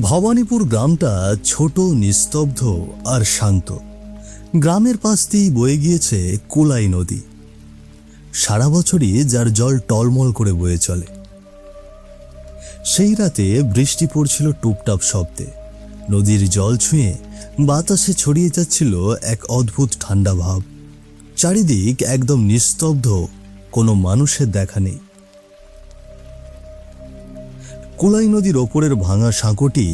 ভবানীপুর গ্রামটা ছোট, নিস্তব্ধ আর শান্ত। গ্রামের পাশ দিয়েই বয়ে গিয়েছে কোলাই নদী। সারা বছরই যার জল টলমল করে বয়ে চলে। সেই রাতে বৃষ্টি পড়ছিল টুপটাপ শব্দে। নদীর জল ছুঁয়ে বাতাসে ছড়িয়ে যাচ্ছিল এক অদ্ভুত ঠান্ডা ভাব। চারিদিক একদম নিস্তব্ধ, কোনো মানুষের দেখা নেই। কোলাই নদীর ওপরের ভাঙা সাঁকোটি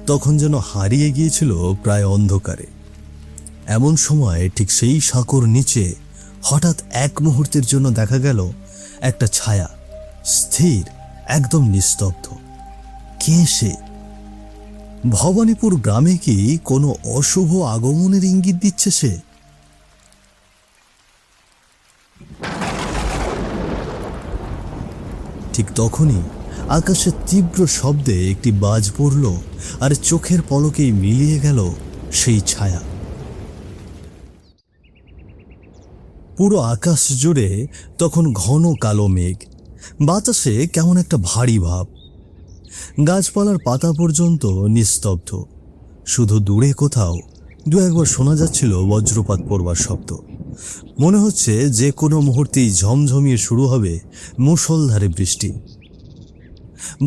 তখন যেন হারিয়ে গিয়েছিল প্রায় অন্ধকারে। এমন সময় ঠিক সেই সাঁকোর নিচে হঠাৎ এক মুহূর্তের জন্য দেখা গেল একটা ছায়া, স্থির, একদম নিস্তব্ধ। কে সে? ভবানীপুর গ্রামে কি কোনো অশুভ আগমনের ইঙ্গিত দিচ্ছে সে? ঠিক তখনই আকাশে তীব্র শব্দে একটি বাজ পড়ল, আর চোখের পলকেই মিলিয়ে গেল সেই ছায়া। পুরো আকাশ জুড়ে তখন ঘন কালো মেঘ। বাতাসে কেমন একটা ভারী ভাব। গাছপালার পাতা পর্যন্ত নিস্তব্ধ। শুধু দূরে কোথাও দু একবার শোনা যাচ্ছিল বজ্রপাত পড়বার শব্দ। মনে হচ্ছে যে কোনো মুহূর্তেই ঝমঝমিয়ে শুরু হবে মুষলধারে বৃষ্টি।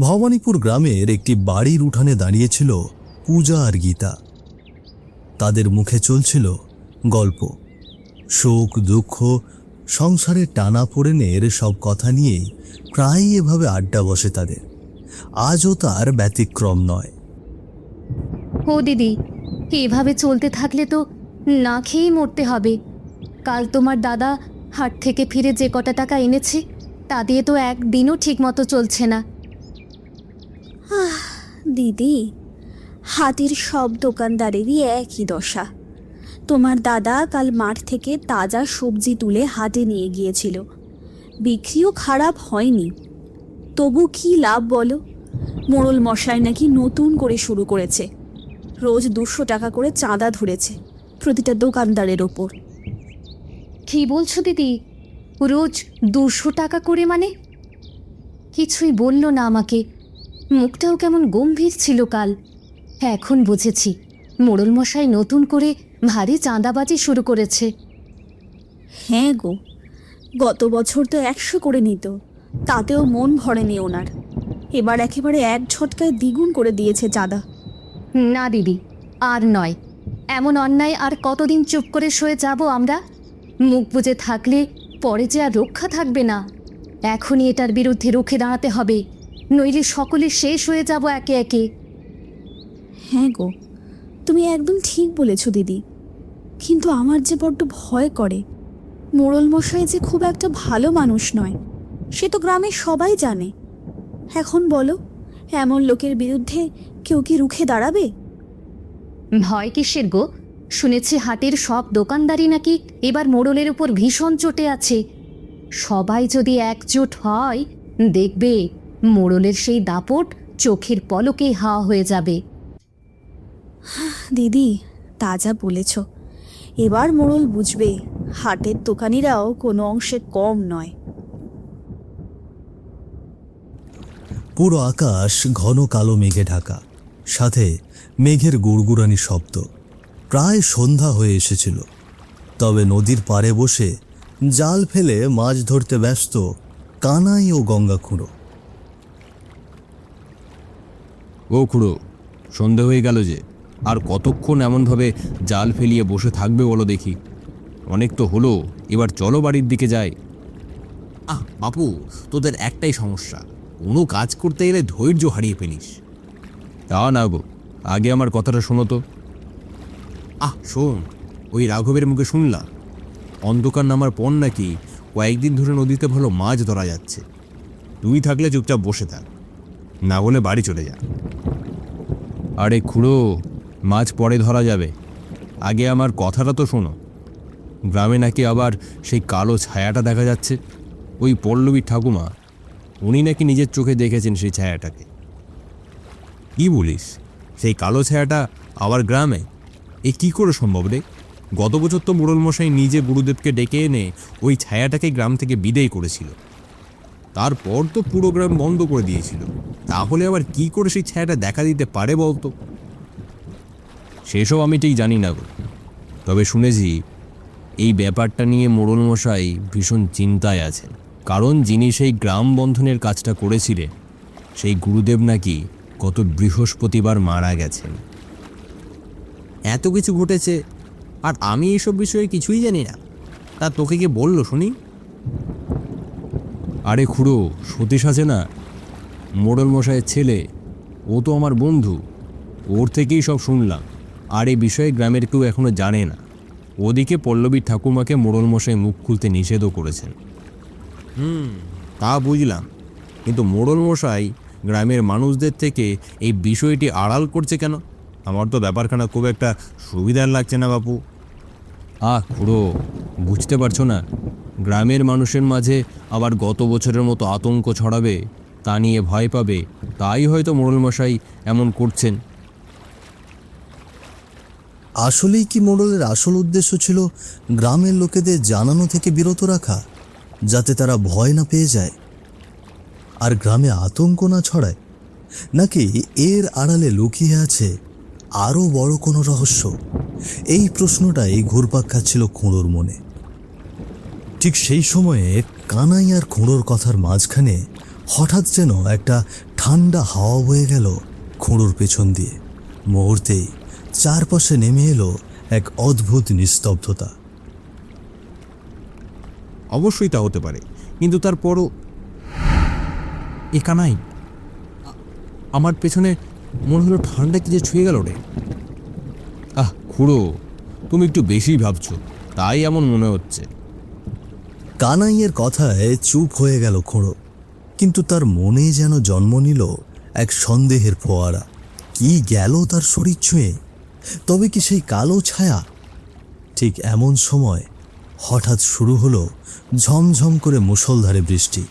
ভবানীপুর গ্রামের একটি বাড়ির উঠানে দাঁড়িয়েছিল পূজা আর গীতা। তাদের মুখে চলছিল গল্প, শোক, দুঃখ, সংসারের টানাপোড়েনের সব কথা নিয়েই প্রায়ই এভাবে আড্ডা বসে তাদের। আজও তার ব্যতিক্রম নয়। ও দিদি, এভাবে চলতে থাকলে তো না খেয়েই মরতে হবে। কাল তোমার দাদা হাট থেকে ফিরে যে কটা টাকা এনেছে তা দিয়ে তো একদিনও ঠিকমতো চলছে না। দিদি, হাটের সব দোকানদারেরই একই দশা। তোমার দাদা কাল মাঠ থেকে তাজা সবজি তুলে হাটে নিয়ে গিয়েছিল। বিক্রিও খারাপ হয়নি, তবু কি লাভ বলো? মোড়ল মশাই নাকি নতুন করে শুরু করেছে। রোজ 200 টাকা করে চাঁদা ধরেছে প্রতিটা দোকানদারের ওপর। কি বলছো দিদি? রোজ 200 টাকা করে মানে? কিছুই বলল না আমাকে। মুখটাও কেমন গম্ভীর ছিল কাল। এখন বুঝেছি মোড়ল মশাই নতুন করে ভারী চাঁদাবাজি শুরু করেছে। হ্যাঁ গো, গত বছর তো 100 করে নিত, তাতেও মন ভরেনি ওনার। এবার একেবারে এক ঝটকায় দ্বিগুণ করে দিয়েছে চাঁদা। না দিদি, আর নয়। এমন অন্যায় আর কতদিন চুপ করে সয়ে যাব আমরা? মুখ বুজে থাকলে পরে যে আর রক্ষা থাকবে না। এখনই এটার বিরুদ্ধে রুখে দাঁড়াতে হবে, নইলে সকলে শেষ হয়ে যাব একে একে। হ্যাঁ গো, তুমি একদম ঠিক বলেছ দিদি। কিন্তু আমার যে বড্ড ভয় করে। মোড়ল মশাই যে খুব একটা ভালো মানুষ নয়, সে তো গ্রামের সবাই জানে। এখন বলো, এমন লোকের বিরুদ্ধে কেউ কি রুখে দাঁড়াবে? ভয় কিসের গো? শুনেছি হাটের সব দোকানদারই নাকি এবার মোড়লের উপর ভীষণ চটে আছে। সবাই যদি একজোট হয়, দেখবে মোড়লের সেই দাপট চোখের পলকেই হাওয়া হয়ে যাবে। দিদি, তা যা বলেছ। এবার মোড়ল বুঝবে হাটের দোকানিরাও কোনো অংশে কম নয়। পুরো আকাশ ঘন কালো মেঘে ঢাকা, সাথে মেঘের গুড়গুড়ানি শব্দ। প্রায় সন্ধ্যা হয়ে এসেছিল। তবে নদীর পাড়ে বসে জাল ফেলে মাছ ধরতে ব্যস্ত কানাই ও গঙ্গা খুঁড়ো। ও খুড়ো, সন্ধে হয়ে গেল যে, আর কতক্ষণ এমনভাবে জাল ফেলিয়ে বসে থাকবে বলো দেখি? অনেক তো হলো, এবার চলো বাড়ির দিকে যাই। বাপু, তোদের একটাই সমস্যা, কোনো কাজ করতে গেলে ধৈর্য হারিয়ে ফেলিস। তা না গো, আগে আমার কথাটা শোনো তো। শোন, ওই রাঘবের মুখে শুনলাম অন্ধকার নামার পর নাকি কয়েকদিন ধরে নদীতে ভালো মাছ ধরা যাচ্ছে। তুই থাকলে চুপচাপ বসে থাক, না হলে বাড়ি চলে যা। আরে খুড়ো, মাছ পরে ধরা যাবে, আগে আমার কথাটা তো শোনো। গ্রামে নাকি আবার সেই কালো ছায়াটা দেখা যাচ্ছে। ওই পল্লবীর ঠাকুমা, উনি নাকি নিজের চোখে দেখেছেন সেই ছায়াটাকে। কি বলিস? সেই কালো ছায়াটা আবার গ্রামে? এ কি করে সম্ভব রে? গত বছর তো মোড়ল মশাই নিজে গুরুদেবকে ডেকে এনে ওই ছায়াটাকে গ্রাম থেকে বিদায় করেছিল। তারপর তো পুরো গ্রাম বন্ধ করে দিয়েছিল। তাহলে আবার কি করে সেই ছায়াটা দেখা দিতে পারে বলতো? সেসব আমি ঠিক জানি না গো। তবে শুনেছি এই ব্যাপারটা নিয়ে মোড়ল মশাই ভীষণ চিন্তায় আছেন। কারণ যিনি সেই গ্রাম বন্ধনের কাজটা করেছিলেন সেই গুরুদেব নাকি গত বৃহস্পতিবার মারা গেছেন। এত কিছু ঘটেছে আর আমি এইসব বিষয়ে কিছুই জানি না। তা তোকে কে বললো শুনি? আরে খুড়ো, সতীশ আছে না, মোড়ল মশাইয়ের ছেলে, ও তো আমার বন্ধু, ওর থেকেই সব শুনলাম। আর এই বিষয়ে গ্রামের কেউ এখনো জানে না। ওদিকে পল্লবীর ঠাকুমাকে মোড়ল মশাই মুখ খুলতে নিষেধও করেছেন। তা বুঝলাম, কিন্তু মোড়ল মশাই গ্রামের মানুষদের থেকে এই বিষয়টি আড়াল করছে কেন? আমার তো ব্যাপারখানা খুব একটা সুবিধার লাগছে না বাপু। খুড়ো, বুঝতে পারছো না? গ্রামের মানুষের মাঝে আবার গত বছরের মতো আতঙ্ক ছড়াবে, তা নিয়ে ভয় পাবে, তাই হয়তো মোড়ল মশাই এমন করছেন। আসলেই কি মোড়লের আসল উদ্দেশ্য ছিল গ্রামের লোকেদের জানানো থেকে বিরত রাখা, যাতে তারা ভয় না পেয়ে যায় আর গ্রামে আতঙ্ক না ছড়ায়? নাকি এর আড়ালে লুকিয়ে আছে আরও বড় কোনো রহস্য? এই প্রশ্নটাই ঘুরপাক খাচ্ছিল খুঁড়োর মনে। ঠিক সেই সময়ে কানাই আর খুঁড়োর কথার মাঝখানে হঠাৎ যেন একটা ঠান্ডা হাওয়া বয়ে গেল খুঁড়োর পেছন দিয়ে। মুহূর্তেই চারপাশে নেমে এলো এক অদ্ভুত নিস্তব্ধতা। অবশ্যই তা হতে পারে, কিন্তু তারপরও এ কানাই, আমার পেছনে মনে হলো ঠান্ডা কি যে ছুঁয়ে গেল রে। খুড়ো, তুমি একটু বেশি ভাবছো, তাই এমন মনে হচ্ছে। কানাইয়ের কথায় চুপ হয়ে গেল খুঁড়ো, কিন্তু তার মনে যেন জন্ম নিল এক সন্দেহের ফোয়ারা। কি গেল তার শরীর ছুঁয়ে? তবে কি সেই কালো ছায়া? ঠিক এমন সময় হঠাৎ শুরু হলো ঝমঝম করে মুষলধারে বৃষ্টি।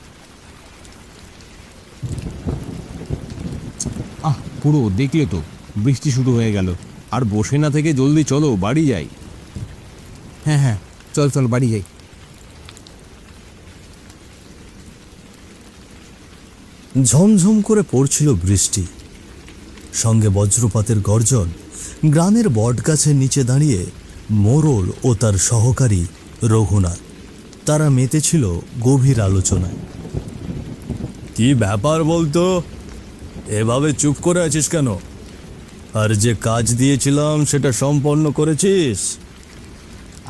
খুড়ো, দেখলে তো বৃষ্টি শুরু হয়ে গেল। আর বসে না থেকে জলদি চলো, বাড়ি যাই। হ্যাঁ, চল চল বাড়ি যাই। ঝমঝম করে পড়ছিল বৃষ্টি, সঙ্গে বজ্রপাতের গর্জন। গ্রামের বটগাছের নিচে দাঁড়িয়ে মোড়ল ও তার সহকারী রঘুনাথ, তারা মেতেছিল গভীর আলোচনায়। কি ব্যাপার বলতো? এভাবে চুপ করে আছিস কেন? আর যে কাজ দিয়েছিলাম সেটা সম্পন্ন করেছিস?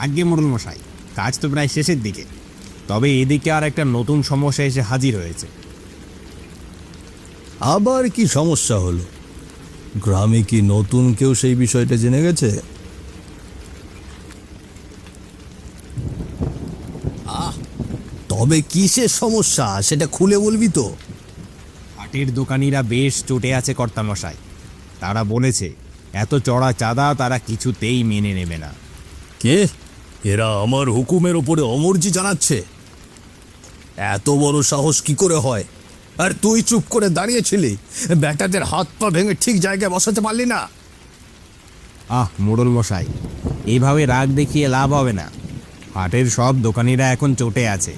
আজ্ঞে মোড়ল মশাই, কাজ তো প্রায় শেষের দিকে। তবে এদিকে আর একটা নতুন সমস্যা এসে হাজির হয়েছে। আবার কি সমস্যা হলো? গ্রামে কি নতুন কেউ সেই বিষয়টা জেনে গেছে? তবে কিসের সমস্যা সেটা খুলে বলবি তো? হাটের দোকানিরা বেশ চটে আছে কর্তামশাই। তারা বলেছে এত চড়া চাঁদা তারা কিছুতেই মেনে নেবে না। কে? এরা আমার হুকুমের ওপরে অমর্জি জানাচ্ছে? এত বড় সাহস কি করে হয়? আর তুই চুপ করে দাঁড়িয়েছিলি, ব্যাটাদের হাত পা ভেঙে ঠিক জায়গায় বসাতে পারলি না? মোড়ল মশাই, এইভাবে রাগ দেখিয়ে লাভ হবে না। হাটের সব দোকানিরা এখন চটে আছে।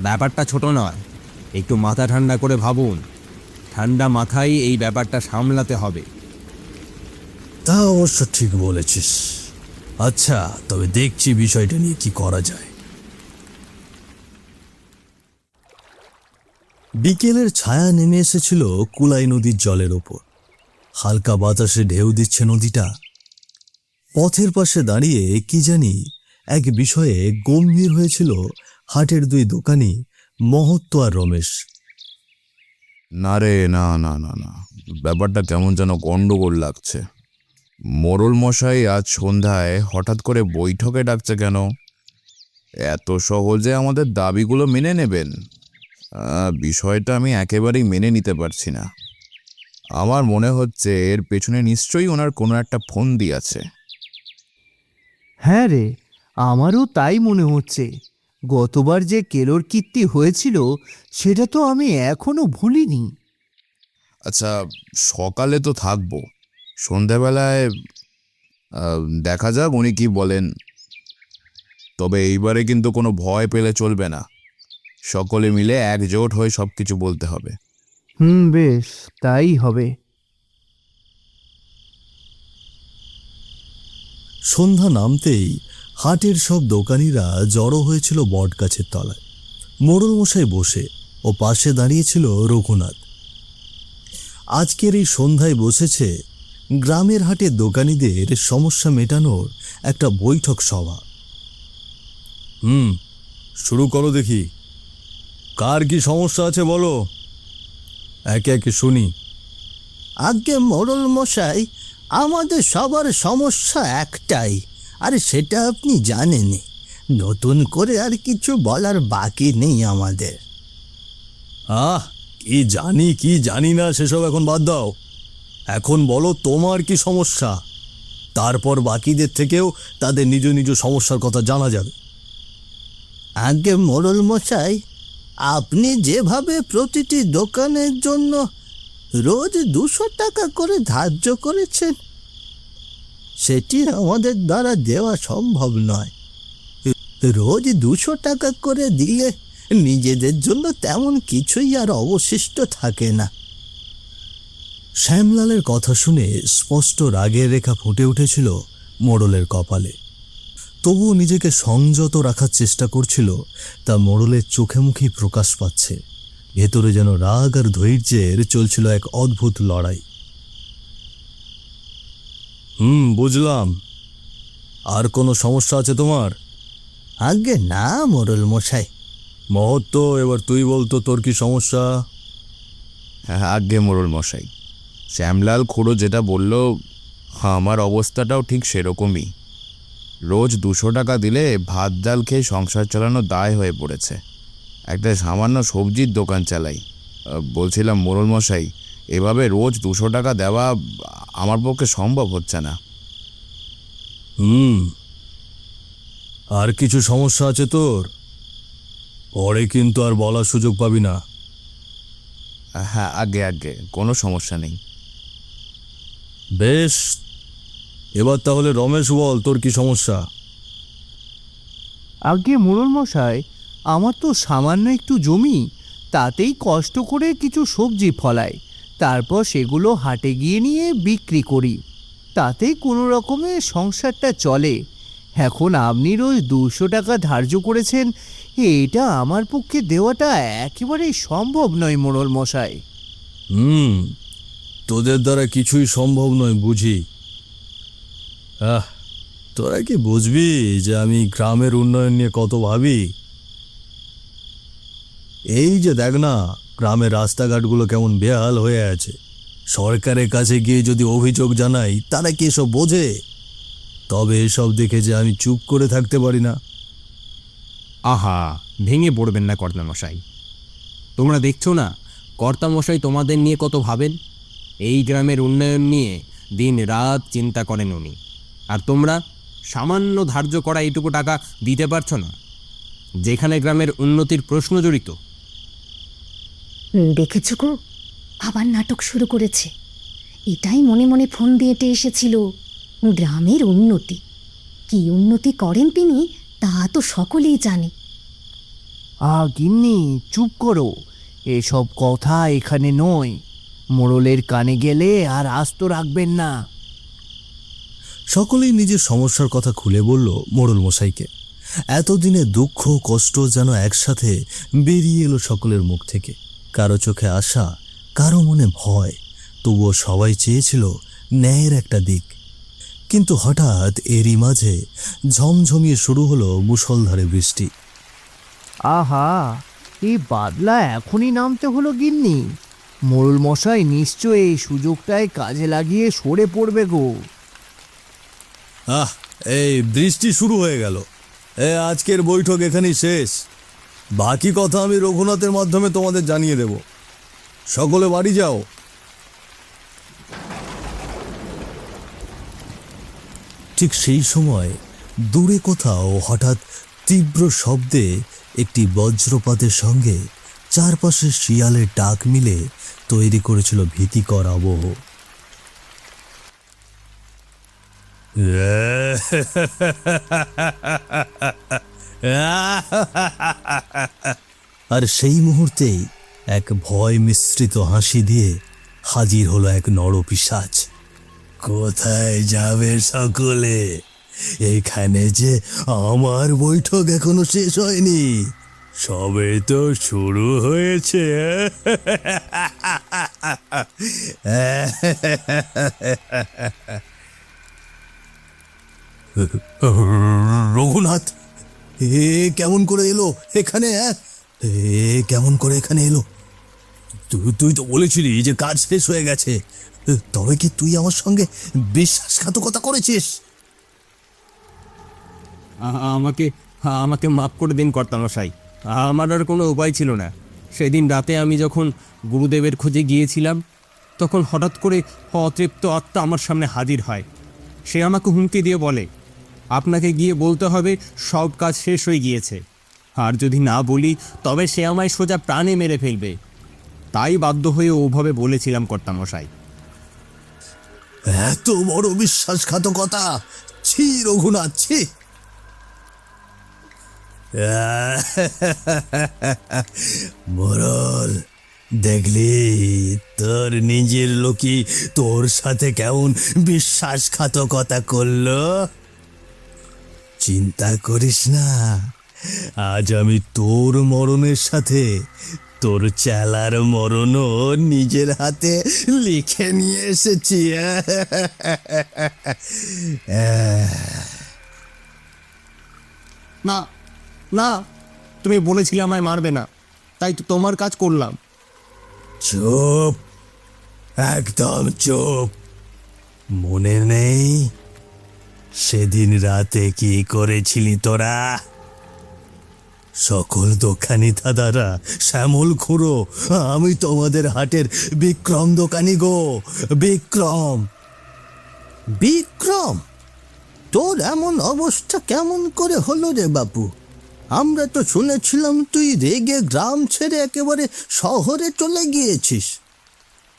ব্যাপারটা ছোট নয়, একটু মাথা ঠান্ডা করে ভাবুন। ঠান্ডা মাথায় এই ব্যাপারটা সামলাতে হবে। তা অবশ্য ঠিক বলেছিস। আচ্ছা, তবে দেখছি বিষয়টা নিয়ে কি করা যায়। বিকেলের ছায়া নেমে এসেছিল কুলাই নদীর জলের ওপর। হালকা বাতাসে ঢেউ দিচ্ছে নদীটা। পথের পাশে দাঁড়িয়ে কি জানি এক বিষয়ে গম্ভীর হয়েছিল হাটের দুই দোকানি মহত্ত আর রমেশ। না রে, না না না না, ব্যাপারটা কেমন যেন গন্ডগোল লাগছে। মোড়ল মশাই আজ সন্ধ্যায় হঠাৎ করে বৈঠকে ডাকছে কেন? এত সহজে আমাদের দাবিগুলো মেনে নেবেন? বিষয়টা আমি একেবারেই মেনে নিতে পারছি না। আমার মনে হচ্ছে এর পেছনে নিশ্চয়ই ওনার কোনো একটা ফন্দি আছে। হ্যাঁ রে, আমারও তাই মনে হচ্ছে। গতবার যে কেলোর কীর্তি হয়েছিল সেটা তো আমি এখনো ভুলিনি। আচ্ছা, সকালে তো থাকবো, সন্ধ্যাবেলায় দেখা যাক উনি কি বলেন। তবে এইবারে কিন্তু কোনো ভয় পেলে চলবে না। সকলে মিলে একজোট হয়ে সব কিছু বলতে হবে। বেশ, তাই হবে। সন্ধ্যা নামতেই হাটের সব দোকানিরা জড়ো হয়েছিল বটগাছের তলায়। মোড়ল মশাই বসে ও পাশে দাঁড়িয়েছিল রঘুনাথ। আজকের এই সন্ধ্যায় বসেছে গ্রামের হাটের দোকানিদের সমস্যা মেটানোর একটা বৈঠক সভা। শুরু করো দেখি, কার কি সমস্যা আছে বলো, একে একে শুনি। আগে মোড়ল মশাই, আমাদের সবার সমস্যা একটাই, আর সেটা আপনি জানেনই। নতুন করে আর কিছু বলার বাকি নেই আমাদের। কি জানি না সেসব এখন বাদ দাও। এখন বলো তোমার কি সমস্যা, তারপর বাকিদের থেকেও তাদের নিজ নিজ সমস্যার কথা জানা যাবে। আগে মোড়ল মশাই, আপনি যেভাবে প্রতিটি দোকানের জন্য রোজ 200 টাকা করে ধার্য করেছেন, সেটি আমাদের দ্বারা দেওয়া সম্ভব নয়। রোজ 200 টাকা করে দিলে নিজেদের জন্য তেমন কিছুই আর অবশিষ্ট থাকে না। শ্যামলালের কথা শুনে স্পষ্ট রাগের রেখা ফুটে উঠেছিল মোড়লের কপালে। তবুও নিজেকে সংযত রাখার চেষ্টা করছিল, তা মোড়লের চোখে মুখেই প্রকাশ পাচ্ছে। ভেতরে যেন রাগ আর ধৈর্যের চলছিল এক অদ্ভুত লড়াই। বুঝলাম। আর কোনো সমস্যা আছে তোমার? আগে না মোড়ল মশাই। মহত্ব, এবার তুই বলতো তোর কি সমস্যা? হ্যাঁ আজ্ঞে মোড়ল মশাই, শ্যামলাল খুড়ো যেটা বলল, আমার অবস্থাটাও ঠিক সেরকমই। রোজ 200 টাকা দিলে ভাত ডাল খেয়ে সংসার চালানো দায় হয়ে পড়েছে। একটা সামান্য সবজির দোকান চালাই। বলছিলাম মোড়ল মশাই, এভাবে রোজ 200 টাকা দেওয়া আমার পক্ষে সম্ভব হচ্ছে না। আর কিছু সমস্যা আছে তোর? পরে কিন্তু আর বলার সুযোগ পাবি না। হ্যাঁ আগে আগে কোনো সমস্যা নেই। বেশ, এবার তাহলে রমেশ বল তোর কি সমস্যা? আগে মোড়ল মশাই, আমার তো সামান্য একটু জমি, তাতেই কষ্ট করে কিছু সবজি ফলাই, তারপর সেগুলো হাটে গিয়ে নিয়ে বিক্রি করি, তাতেই কোনো রকমে সংসারটা চলে। এখন আপনি রোজ 200 টাকা ধার্য করেছেন, এটা আমার পক্ষে দেওয়াটা একেবারেই সম্ভব নয় মোড়ল মশাই। তোদের দ্বারা কিছুই সম্ভব নয় বুঝি। তোরা কি বুঝবি যে আমি গ্রামের উন্নয়ন নিয়ে কত ভাবি? এই যে দেখ না, গ্রামের রাস্তাঘাটগুলো কেমন বেহাল হয়ে আছে। সরকারের কাছে গিয়ে যদি অভিযোগ জানাই, তারা কি এসব বোঝে? তবে এসব দেখে যে আমি চুপ করে থাকতে পারি না। আহা, ভেঙে পড়বেন না কর্তামশাই। তোমরা দেখছো না কর্তামশাই তোমাদের নিয়ে কত ভাবেন। এই গ্রামের উন্নয়ন নিয়ে দিন রাত চিন্তা করেন উনি, আর তোমরা সামান্য ধার্য করা এইটুকু টাকা দিতে পারছো না, যেখানে গ্রামের উন্নতির প্রশ্ন জড়িত। দেখেছো গো, আবার নাটক শুরু করেছে। এটাই মনে মনে ফোন দিয়ে এসেছিল। গ্রামের উন্নতি, কি উন্নতি করেন তিনি তা তো সকলেই জানে। গিন্নি চুপ করো, এসব কথা এখানে নয়। মোড়লের কানে গেলে আর আস্ত রাখবেন না। সকলেই নিজের সমস্যার কথা খুলে বলল মোড়ল মশাইকে। এতদিনে দুঃখ কষ্ট যেন একসাথে বেরিয়ে এলো সকলের মুখ থেকে। কারো চোখে আশা, কারো মনে ভয়, তবুও সবাই চেয়েছিল ন্যায়ের একটা দিক। কিন্তু হঠাৎ এরই মাঝে ঝমঝমিয়ে শুরু হলো মুষলধারে বৃষ্টি। আহা, এই বাদলা এখনই নামতে হলো গিন্নি। মোড়ল মশাই নিশ্চয় এই সুযোগটায় কাজে লাগিয়ে সরে পড়বে গো। এই বৃষ্টি শুরু হয়ে গেল। আজকের বৈঠক এখানেই শেষ। বাকি কথা আমি রঘুনাথের মাধ্যমে তোমাদের জানিয়ে দেব। সকলে বাড়ি যাও। ঠিক সেই সময় দূরে কোথাও হঠাৎ তীব্র শব্দে একটি বজ্রপাতের সঙ্গে চারপাশে শিয়ালের ডাক মিলে তৈরি করেছিল ভীতিকর আবহ। আর সেই মুহূর্তেই এক ভয় মিশ্রিত হাসি দিয়ে হাজির হলো এক নরপিশাচ। কোথায় যাবে সকলে? এখানে যে আমার বৈঠক এখনো শেষ হয়নি, সবে তো শুরু হয়েছে। রঘুনাথ, এ কেমন করে এলো এখানে? এ কেমন করে এখানে এলো? তুই তো বলেছিলি যে কাজ শেষ হয়ে গেছে, তবে কি তুই আমার সঙ্গে বিশ্বাসঘাতকতা করেছিস? আমাকে আমাকে মাফ করে দিন কর্তামশাই, আমার আর কোনো উপায় ছিল না। সেদিন রাতে আমি যখন গুরুদেবের খোঁজে গিয়েছিলাম, তখন হঠাৎ করে অতৃপ্ত আত্মা আমার সামনে হাজির হয়। সে আমাকে হুমকি দিয়ে বলে, আপনাকে গিয়ে বলতে হবে সব কাজ শেষ হয়ে গিয়েছে, আর যদি না বলি তবে সে আমায় সোজা প্রাণে মেরে ফেলবে। তাই বাধ্য হয়ে ওভাবে বলেছিলাম কর্তামশাই। এত বড় বিশ্বাসঘাতকতা! ছি রঘুনাথ, ছি! মোরল, দেখলি তোর নিজের লোকই তোর সাথে কেমন বিশ্বাসঘাতকতা করলো। চিন্তা করিস না, আজ আমি তোর মরণের সাথে তোর চেলার মরণও নিজের হাতে লিখে নিয়ে এসেছি। না না, তুমি বলেছিলে আমায় মারবে না, তাই তো তোমার কাজ করলাম। চুপ, একদম চুপ। মনে নেই সেদিন রাতে কি করেছিলি তোরা? সকল দোকানি দাদারা, শ্যামল খুড়ো, আমি তোমাদের হাটের বিক্রম দোকানি গো, বিক্রম। বিক্রম, তোর এমন অবস্থা কেমন করে হলো রে বাপু? আমরা তো শুনেছিলাম তুই রেগে গ্রাম ছেড়ে একেবারে শহরে চলে গিয়েছিস।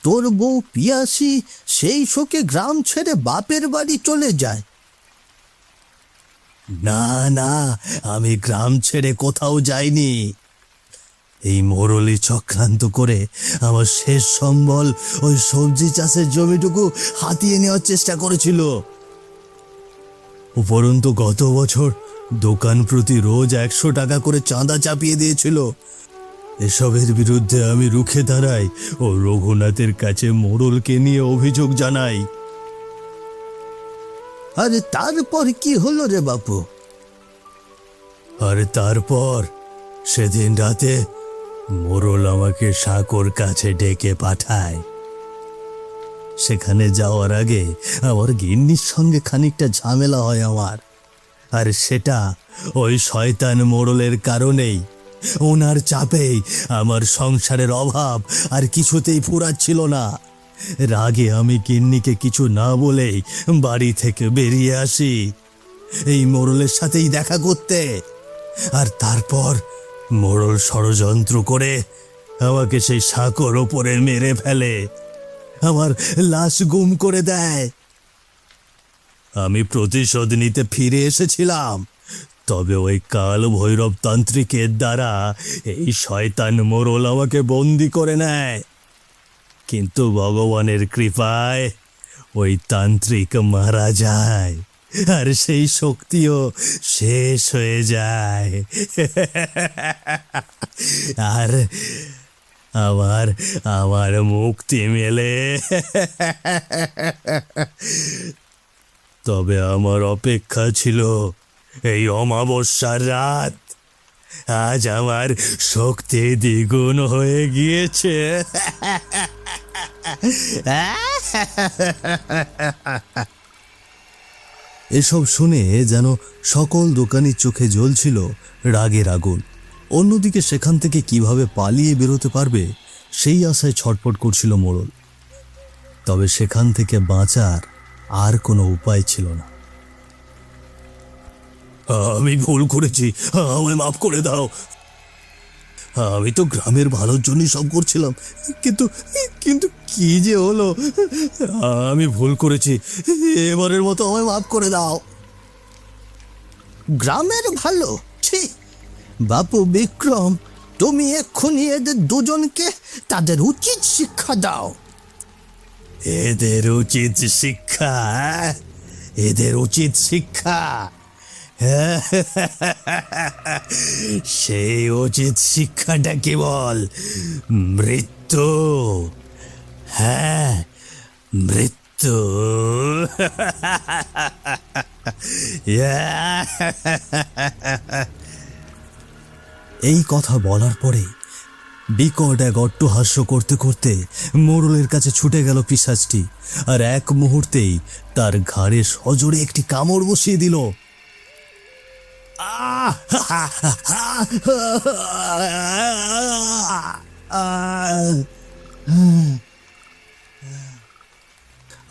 তোর বউ পিয়াসি সেই শোকে গ্রাম ছেড়ে বাপের বাড়ি চলে যায়। না না, আমি গ্রাম ছেড়ে কোথাও যাইনি। এই মোরলি চক্রান্ত করে আমার শেষ সম্বল ওই সবজি চাষের জমিটুকু হাতিয়ে নেওয়ার চেষ্টা করেছিল। উপরন্তু গত বছর দোকান প্রতি রোজ 100 টাকা করে চাঁদা চাপিয়ে দিয়েছিল। এসবের বিরুদ্ধে আমি রুখে দাঁড়াই ও রঘুনাথের কাছে মোড়লকে নিয়ে অভিযোগ জানাই। আরে তারপর কি হলো রে বাপু? আরে তারপর সেদিন রাতে মোড়ল আমাকে সাঁকোর কাছে ডেকে পাঠায়। সেখানে যাওয়ার আগে আমার গিন্নির সঙ্গে খানিকটা ঝামেলা হয় আমার, আর সেটা ওই শয়তান মোড়লের কারণেই। ওনার চাপেই আমার সংসারের অভাব আর কিছুতেই ফুরাচ্ছিল না। রাগে আমি গিন্নিকে কিছু না বলেই বাড়ি থেকে বেরিয়ে আসি এই মোড়লের সাথেই দেখা করতে। আর তারপর মোড়ল ষড়যন্ত্র করে আমাকে সেই সাঁকোর ওপরে মেরে ফেলে, আমার লাশ গুম করে দেয়। আমি প্রতিশোধ নিতে ফিরে এসেছিলাম, তবে ওই কাল ভৈরব তান্ত্রিকের দ্বারা এই শয়তান মোড়ল আমাকে বন্দি করে নেয়। কিন্তু ভগবানের কৃপায় ওই তান্ত্রিক মারা যায়, আর সেই শক্তিও শেষ হয়ে যায়। আর আমার আমার মুক্তি মেলে। তবে আমার অপেক্ষা ছিল এই অমাবস্যার রাত। আজ আমার শক্তি দ্বিগুণ হয়ে গিয়েছে। এসব শুনে যেন সকল দোকানির চোখে জ্বলছিল রাগের আগুন। অন্যদিকে সেখান থেকে কিভাবে পালিয়ে বেরোতে পারবে সেই আশায় ছটফট করছিল মোড়ল। তবে সেখান থেকে বাঁচার আর কোনো উপায় ছিল না। আমি ভুল করেছি, আমায় মাফ করে দাও। আমি তো গ্রামের ভালোর জন্যই সব করছিলাম, কিন্তু কিন্তু কি যে হলো। আমি ভুল করেছি, এবারের মতো আমায় মাফ করে দাও। গ্রামের ভালো? ছি বাপু বিক্রম, তুমি এক্ষুনি এদের দুজনকে তাদের উচিত শিক্ষা দাও। এদের উচিত শিক্ষা? এদের উচিত শিক্ষা? সেই উচিত শিক্ষাটা কেবল মৃত্যু। হ্যাঁ, মৃত্যু। এই কথা বলার পরে বিকট এক অট্টহাস্য করতে করতে মোড়লের কাছে ছুটে গেল পিশাচটি, আর এক মুহূর্তেই তার ঘাড়ে সজোরে একটি কামড় বসিয়ে দিল।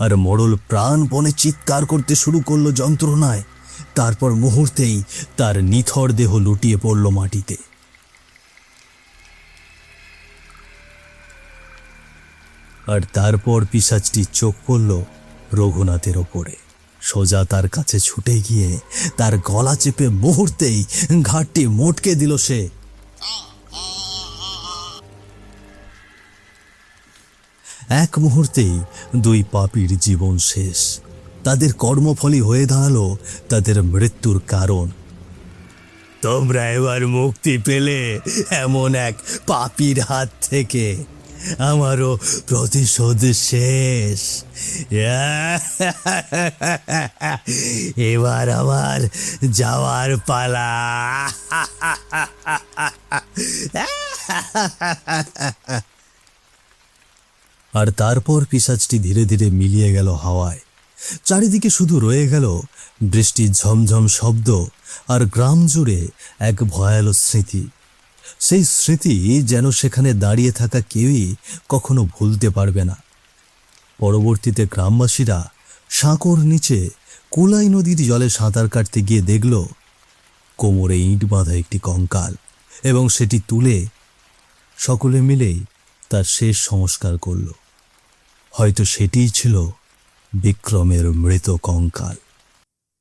আর মোড়ল প্রাণপণে চিৎকার করতে শুরু করলো যন্ত্রণায়। তারপর মুহূর্তেই তার নিথর দেহ লুটিয়ে পড়ল মাটিতে। আর তারপর পিশাচটি চোখ পড়ল রঘুনাথের ওপরে। সোজা তার কাছে ছুটে গিয়ে তার গলা চেপে মুহূর্তেই ঘাটটি মোটকে দিল সে। এক মুহূর্তেই দুই পাপীর জীবন শেষ। তাদের কর্মফলই হয়ে দাঁড়ালো তাদের মৃত্যুর কারণ। তোমরা এবার মুক্তি পেলে এমন এক পাপীর হাত থেকে। আমারও প্রতিশোধ শেষ। এবার আমার যাওয়ার পালা। আর তারপর পিশাচটি ধীরে ধীরে মিলিয়ে গেল হাওয়ায়। চারিদিকে শুধু রয়ে গেল বৃষ্টির ঝমঝম শব্দ আর গ্রাম জুড়ে এক ভয়াল স্মৃতি। সেই স্মৃতি যেন সেখানে দাঁড়িয়ে থাকা কেউই কখনো ভুলতে পারবে না। পরবর্তীতে গ্রামবাসীরা সাঁকোর নিচে কোলাই নদীর জলে সাঁতার কাটতে গিয়ে দেখল কোমরে ইঁট বাঁধা একটি কঙ্কাল, এবং সেটি তুলে সকলে মিলেই তার শেষ সংস্কার করল। হয়তো সেটিই ছিল বিক্রমের মৃত কঙ্কাল।